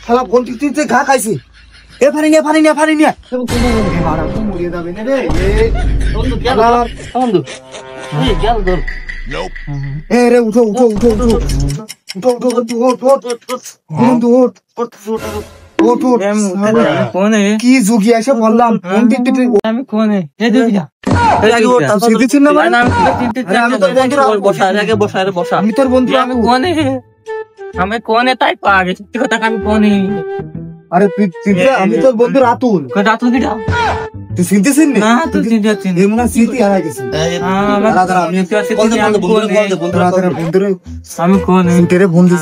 শালা বন্ধু তুই ঘা খাইছি এ পানি নিয়ে মারা তো মরিয়ে যাবে না রে বন্ধু গেল বন্ধু এই গেল ধর এ রে উঠো কি যুগি এসে বললাম আমি কোনে আমি তোর বন্ধু আমি কোনে তাই পাগে সত্যি কথা আমি কোনে আরে আমি তোর বন্ধু রাতুল রাতুল দিটা তুই চিনতেছিস না তুই চিনতেছিস এমন স্মৃতি হারাই গেছে আমি কোনে তেরে বন্ধু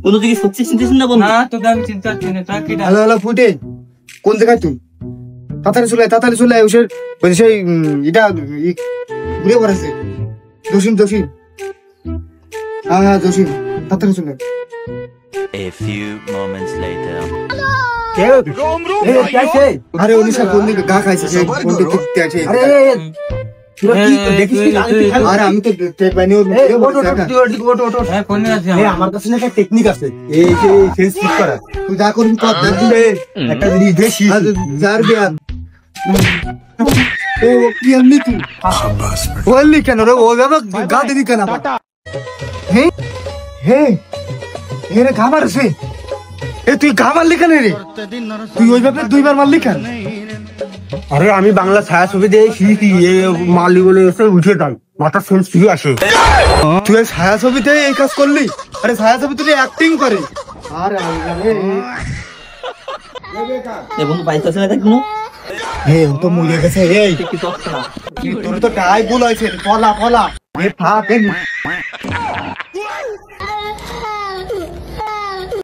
বন্ধু তুই সত্যি চিনতেছিস না বন্ধু না তোকে আমি চিন্তা করছি না তা কি হ্যালো ফুটে কোন জায়গায় তুই তাড়াতাড়ি চলে আয় ওসের ওই সেই এটা ঘুরে পড়েছে জসিম হ্যাঁ জসিম তাড়াতাড়ি চলে A few moments later. আরে উনিশা কোন দিকে গা খাইছে সে কোন দিকে দেখতে আছে আরে আমি তো টেক বানি ওর কোনে আছে আমার কাছে না একটা টেকনিক আছে এই যে ফেস ঠিক করা তুই যা করবি কর দিলে একটা জিনিস বেশি যার বিয়ান ও কি আমনি তুই বললি কেন রে ও বাবা গা দিবি কেন হে রে গা মারছে এ তুই গা মারলি কেন রে তুই ওই ব্যাপারে দুইবার মারলি কেন আরে আমি বাংলা ছায়াছবি দিয়ে শিখি মারলি বলে এসে উঠে যাই মাথা সেন্স ঠিক আছে তুই ছায়াছবিতে এই কাজ করলি আরে ছায়াছবি তুই অ্যাক্টিং করে আরে এ বন্ধু পাইছ না দেখুন হে ও তো মরে গেছে এই কি তো তোর তো টাই ভুল হয়েছে ফলা এ ফাক